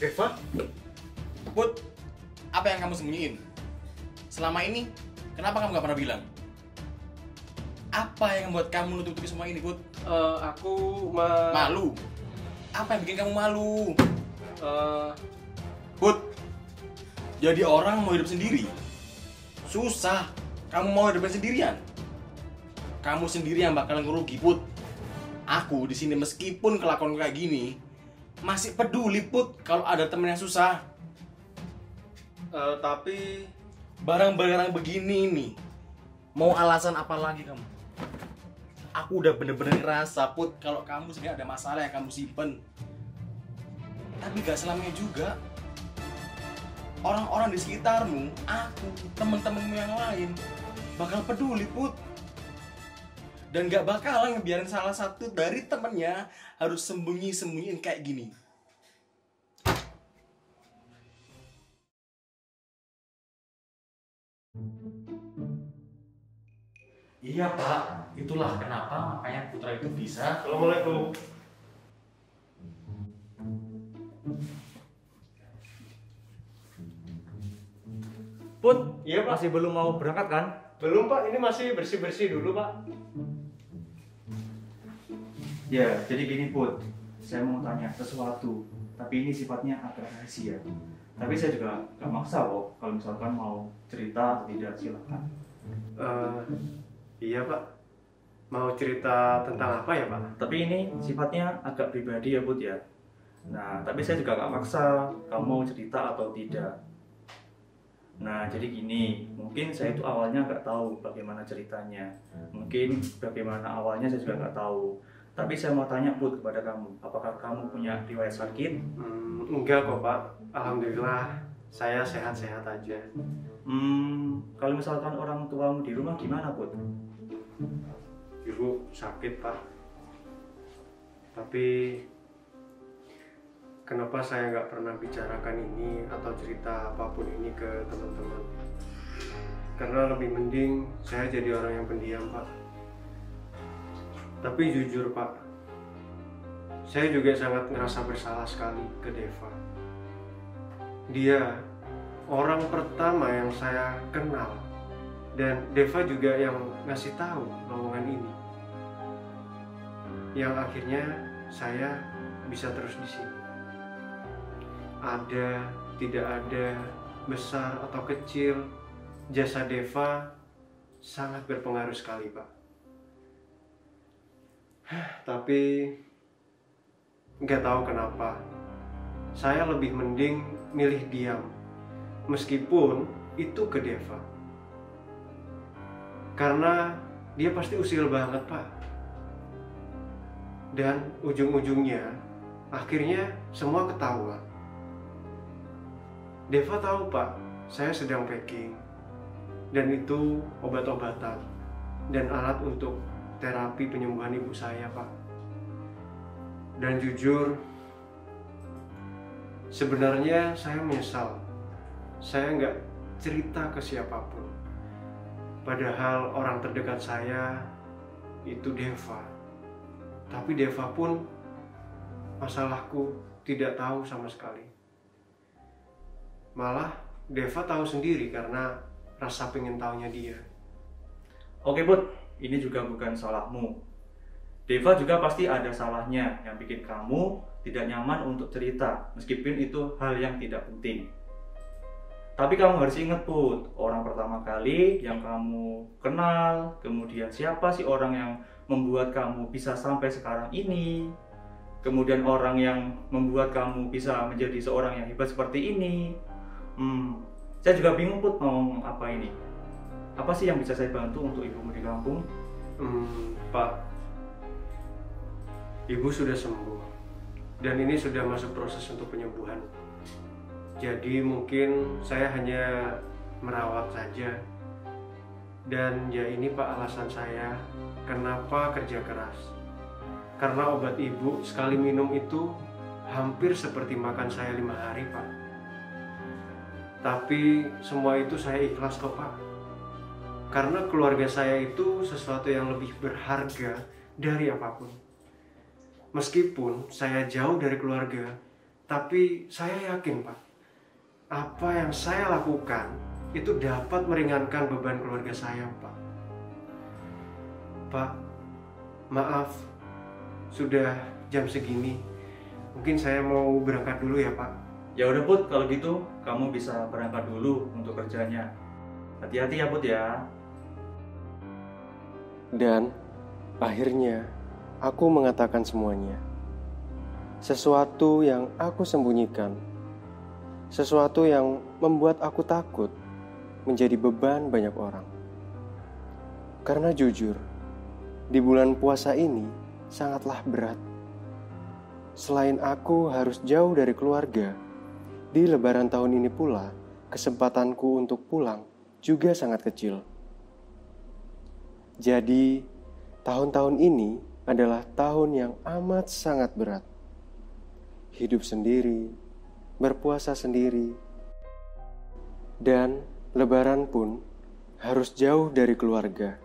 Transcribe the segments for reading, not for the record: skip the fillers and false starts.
Deva? Put, apa yang kamu sembunyiin? Selama ini, kenapa kamu gak pernah bilang? Apa yang membuat kamu nutup-nutupi semua ini, Put? Malu? Apa yang bikin kamu malu? Put, jadi orang mau hidup sendiri susah. Kamu mau hidupin sendirian, kamu sendiri yang bakalan ngerugi, Put. Aku di sini meskipun kelakuan kayak gini masih peduli, Put, kalau ada temen yang susah. Tapi Barang-barang begini nih, mau alasan apa lagi kamu? Aku udah bener-bener ngerasa, Put, kalau kamu sebenarnya ada masalah yang kamu simpen. Tapi gak selamanya juga. Orang-orang di sekitarmu, aku, temen-temenmu yang lain bakal peduli, Put. Dan gak bakalan ngebiarin salah satu dari temennya harus sembunyi-sembunyiin kayak gini. Iya, Pak, itulah kenapa makanya Putra itu bisa. Assalamualaikum. Put, Iya, Pak. masih belum mau berangkat kan? Belum, Pak. Ini masih bersih-bersih dulu, Pak. Ya, jadi gini Put, saya mau tanya sesuatu, tapi ini sifatnya agak rahasia. Tapi saya juga gak maksa kok, kalau misalkan mau cerita atau tidak, silakan. Iya, Pak. Mau cerita tentang apa ya, Pak? Tapi ini sifatnya agak pribadi ya Put ya. Nah, tapi saya juga gak maksa kamu mau cerita atau tidak. Nah, jadi gini, mungkin saya itu awalnya nggak tahu bagaimana ceritanya. Mungkin bagaimana awalnya saya juga nggak tahu. Tapi saya mau tanya Put kepada kamu, apakah kamu punya riwayat sakit? Enggak kok, Pak. Alhamdulillah, saya sehat-sehat aja. Kalau misalkan orang tuamu di rumah gimana Put? Ibu sakit, Pak. Tapi kenapa saya nggak pernah bicarakan ini atau cerita apapun ini ke teman-teman? Karena lebih mending saya jadi orang yang pendiam, Pak. Tapi jujur, Pak, saya juga sangat ngerasa bersalah sekali ke Deva. Dia orang pertama yang saya kenal, dan Deva juga yang ngasih tahu lowongan ini, yang akhirnya saya bisa terus di sini. Ada, tidak ada, besar atau kecil, jasa Deva sangat berpengaruh sekali, Pak. Tapi nggak tahu kenapa, saya lebih mending milih diam, meskipun itu ke Deva. Karena dia pasti usil banget, Pak. Dan ujung-ujungnya, akhirnya semua ketahuan. Deva tahu, Pak, saya sedang packing, dan itu obat-obatan dan alat untuk terapi penyembuhan ibu saya, Pak. Dan jujur, sebenarnya saya menyesal saya nggak cerita ke siapapun. Padahal orang terdekat saya itu Deva. Tapi Deva pun masalahku tidak tahu sama sekali. Malah Deva tahu sendiri karena rasa pengen tahunya dia. Oke Put, ini juga bukan salahmu. Deva juga pasti ada salahnya yang bikin kamu tidak nyaman untuk cerita, meskipun itu hal yang tidak penting. Tapi kamu harus ingat Put, orang pertama kali yang kamu kenal, kemudian siapa sih orang yang membuat kamu bisa sampai sekarang ini, kemudian orang yang membuat kamu bisa menjadi seorang yang hebat seperti ini. Saya juga bingung Put mau ngomong apa ini. Apa sih yang bisa saya bantu untuk ibumu di kampung? Pak, ibu sudah sembuh dan ini sudah masuk proses untuk penyembuhan. Jadi mungkin saya hanya merawat saja. Dan ya ini Pak alasan saya kenapa kerja keras. Karena obat ibu sekali minum itu hampir seperti makan saya 5 hari, Pak. Tapi semua itu saya ikhlas kok, Pak. Karena keluarga saya itu sesuatu yang lebih berharga dari apapun. Meskipun saya jauh dari keluarga, Tapi saya yakin Pak, apa yang saya lakukan itu dapat meringankan beban keluarga saya Pak. Pak, maaf, sudah jam segini. Mungkin saya mau berangkat dulu ya Pak. Ya udah Put, kalau gitu kamu bisa berangkat dulu untuk kerjanya. Hati-hati ya Put ya. Dan akhirnya aku mengatakan semuanya. Sesuatu yang aku sembunyikan, sesuatu yang membuat aku takut menjadi beban banyak orang. Karena jujur, di bulan puasa ini sangatlah berat. Selain aku harus jauh dari keluarga, di lebaran tahun ini pula kesempatanku untuk pulang juga sangat kecil. Jadi, tahun-tahun ini adalah tahun yang amat sangat berat. Hidup sendiri, berpuasa sendiri, dan lebaran pun harus jauh dari keluarga.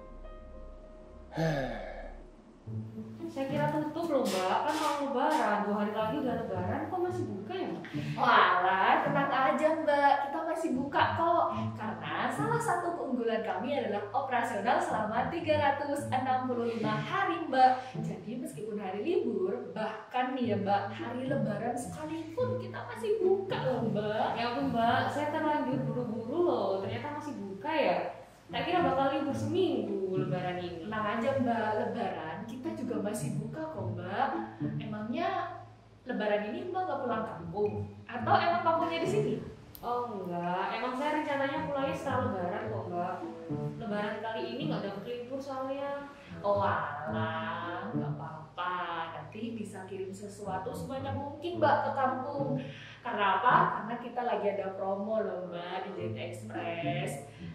Saya kira tutup loh Mbak, kan mau lebaran, 2 hari lagi udah lebaran, kok masih buka ya Mbak? Walah, tenang aja Mbak, kita masih buka kok. Karena salah satu keunggulan kami adalah operasional selama 365 hari Mbak. Jadi meskipun hari libur, bahkan nih ya Mbak, hari lebaran sekalipun kita masih buka loh Mbak. Ya ampun Mbak, saya terlanjur buru-buru loh, ternyata masih buka ya. Tak kira bakal libur seminggu lebaran ini. Tenang aja Mbak, lebaran kita juga masih buka kok Mbak. Emangnya lebaran ini Mbak nggak pulang kampung? Atau emang kampungnya di sini? Oh enggak, emang saya rencananya pulangnya setelah lebaran kok Mbak. Lebaran kali ini nggak dapet libur soalnya. Oh alah, nggak apa-apa. Nanti bisa kirim sesuatu sebanyak mungkin Mbak ke kampung. Karena apa? Karena kita lagi ada promo loh Mbak di JNT Express.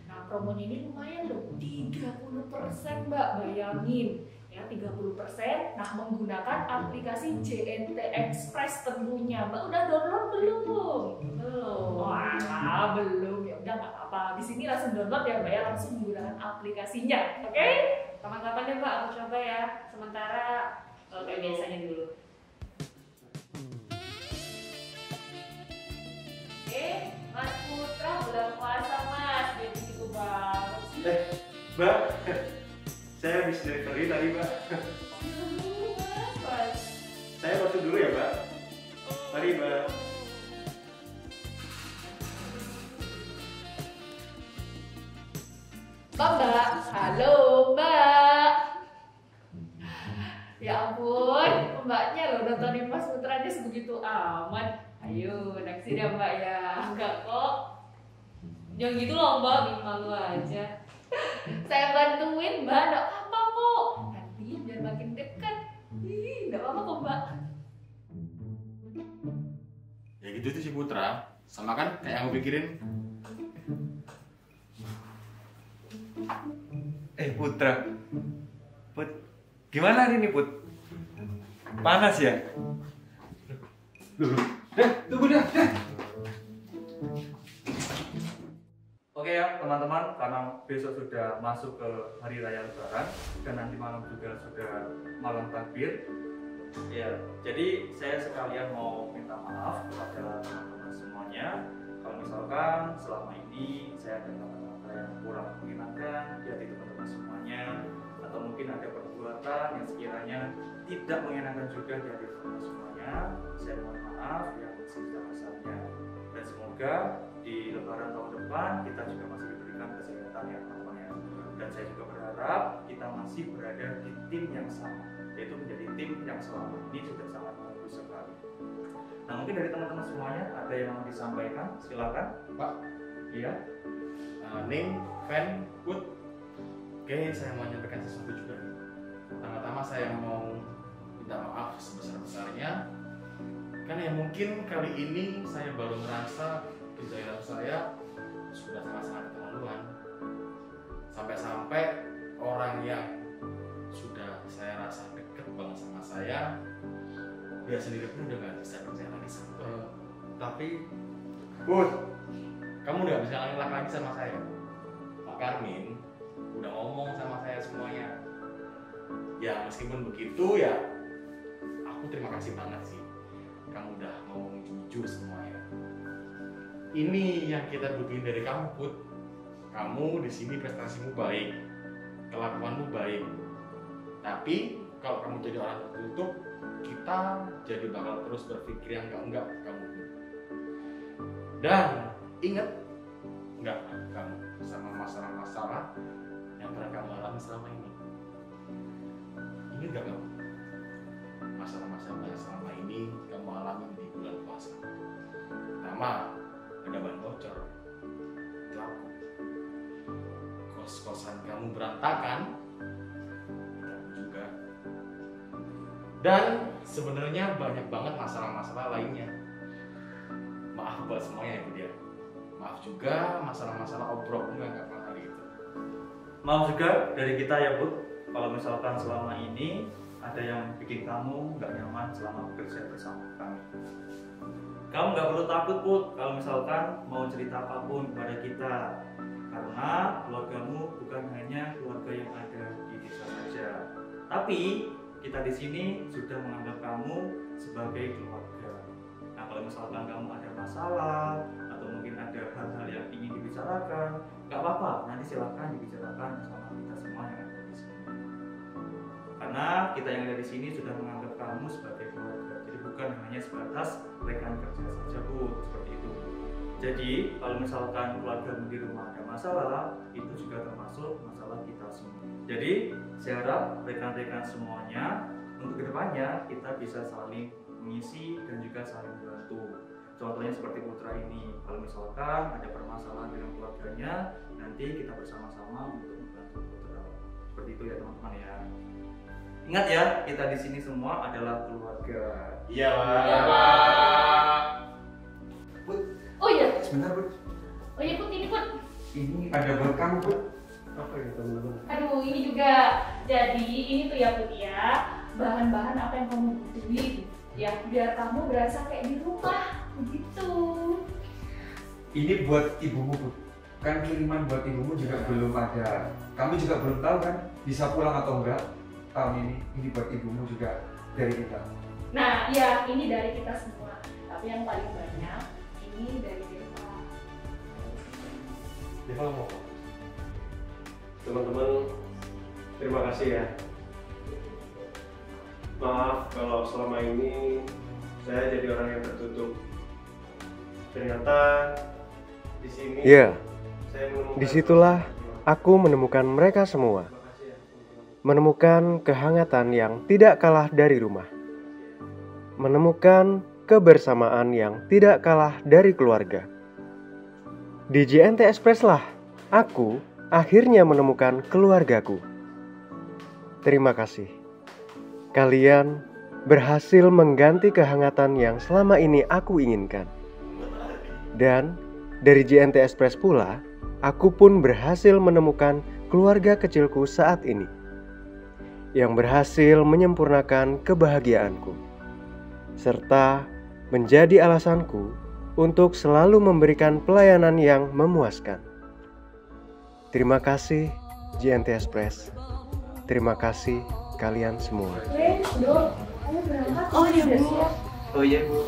Nah promonya ini lumayan loh, 30% Mbak, bayangin. Ya 30%, nah menggunakan aplikasi JNT Express tentunya. Mbak udah download belum? Belum. Wah, belum. Ya udah nggak apa-apa. Di sini langsung download ya Mbak ya, langsung menggunakan aplikasinya. Oke? Kapan-kapan deh Mbak, aku coba ya. Sementara kayak biasanya dulu. Oke, Mas Putra bulan puasa Mas, jadi gitu banget sih. Mbak, saya habis delivery tadi Mbak. Mas. Saya masuk dulu ya Mbak. Mari Mbak. Mbak, halo Mbak. Ya ampun, Mbaknya loh nontonin Mas Putra aja sebegitu amat. Ayo, naksir ya Mbak ya. Enggak kok. Jangan gitu loh Mbak, bikin malu aja. Saya bantuin Mbak, enggak apa-apa kok. Nanti biar makin dekat. Ih, enggak apa-apa kok Mbak. Ya gitu tuh si Putra. Sama kan kayak yang aku pikirin. Putra. Put, gimana hari ini Put? Panas ya? Tunggu dah. Oke ya teman-teman, karena besok sudah masuk ke hari raya lebaran dan nanti malam juga sudah malam takbir. Ya, jadi saya sekalian mau minta maaf kepada teman-teman semuanya kalau misalkan selama ini saya ada kata-kata yang kurang menyenangkan di hati teman-teman semuanya, atau mungkin ada perbuatan yang sekiranya tidak menyenangkan juga di hati teman-teman semuanya. Saya mohon maaf yang sebesar-besarnya, dan semoga di lebaran tahun depan kita juga masih diberikan kesehatan ya teman-teman ya. Dan saya juga berharap kita masih berada di tim yang sama, yaitu menjadi tim yang selama ini sudah sangat bagus sekali. Nah mungkin dari teman-teman semuanya ada yang mau disampaikan, silakan Pak. Iya. Ning, Fen, Put. Oke, saya mau menyampaikan sesuatu juga nih. Pertama-tama saya mau minta maaf sebesar-besarnya. Karena ya mungkin kali ini saya baru merasa kejayaan saya sudah sangat-sangat keterlaluan. Sampai-sampai orang yang sudah saya rasa deket banget sama saya, dia sendiri pun udah gak bisa percaya lagi sama saya. Tapi Put, kamu udah gak bisa lagi sama saya. Pak Karmin udah ngomong sama saya semuanya. Ya meskipun begitu ya, aku terima kasih banget sih. Kamu udah mau jujur semuanya. Ini yang kita butuhin dari kamu, Put. Kamu di sini prestasimu baik, kelakuanmu baik. Tapi kalau kamu jadi orang tertutup, kita jadi bakal terus berpikir yang enggak kamu. Dan ingat, enggak kamu sama masalah-masalah yang pernah kamu alami selama ini. Ingat gak kamu? Masalah-masalah yang selama ini kamu alami di bulan puasa. Pertama, ada ban bocor. Itu aku. Kos-kosan kamu berantakan. Itu aku juga. Dan sebenarnya banyak banget masalah-masalah lainnya. Maaf buat semuanya ya, dia. Maaf juga masalah-masalah obrol yang gak pernah hari itu. Maaf juga dari kita ya Bu, kalau misalkan selama ini ada yang bikin kamu nggak nyaman selama bekerja bersama kami. Kamu nggak perlu takut Put kalau misalkan mau cerita apapun kepada kita, karena keluargamu bukan hanya keluarga yang ada di desa saja, tapi kita di sini sudah menganggap kamu sebagai keluarga. Nah kalau misalkan kamu ada masalah atau mungkin ada hal-hal yang ingin dibicarakan, nggak apa-apa, nanti silakan dibicarakan sama kita semua yang ada di sini. Karena kita yang ada di sini sudah menganggap kamu sebagai keluarga, jadi bukan hanya sebatas rekan kerja saja Bu, seperti itu. Jadi kalau misalkan keluarga di rumah ada masalah, itu juga termasuk masalah kita semua. Jadi saya harap rekan-rekan semuanya untuk kedepannya kita bisa saling mengisi dan juga saling membantu. Contohnya seperti Putra ini, kalau misalkan ada permasalahan dengan keluarganya, nanti kita bersama-sama untuk membantu Putra. Seperti itu ya teman-teman ya. Ingat ya, kita di sini semua adalah keluarga. Iya, Pak. Put, Oh iya, sebentar Put. oh iya Put, ini Put. Ini ada buat kamu Put. Apa ya teman-teman? Aduh, ini juga. Jadi ini tuh ya Put ya, bahan-bahan apa yang kamu butuhin ya, biar kamu berasa kayak di rumah begitu. Ini buat ibumu Put. Kan kiriman buat ibumu juga belum ada. Kamu juga belum tahu kan bisa pulang atau enggak tahun ini. Ini buat ibumu juga dari kita. Nah, ya ini dari kita semua. Tapi yang paling banyak ini dari Deva. Deva mau. Teman-teman, terima kasih ya. Maaf kalau selama ini saya jadi orang yang tertutup. Ternyata di sini saya menemukan disitulah aku menemukan mereka semua. Terima kasih ya, teman-teman. Menemukan kehangatan yang tidak kalah dari rumah. Menemukan kebersamaan yang tidak kalah dari keluarga. Di JNT Express lah, aku akhirnya menemukan keluargaku. Terima kasih. Kalian berhasil mengganti kehangatan yang selama ini aku inginkan. Dan dari JNT Express pula, aku pun berhasil menemukan keluarga kecilku saat ini, yang berhasil menyempurnakan kebahagiaanku, serta menjadi alasanku untuk selalu memberikan pelayanan yang memuaskan. Terima kasih JNT Express. Terima kasih kalian semua. Weh, Dok, kamu berangkat? Oh iya, Bu. Udah siap? Oh iya Bu.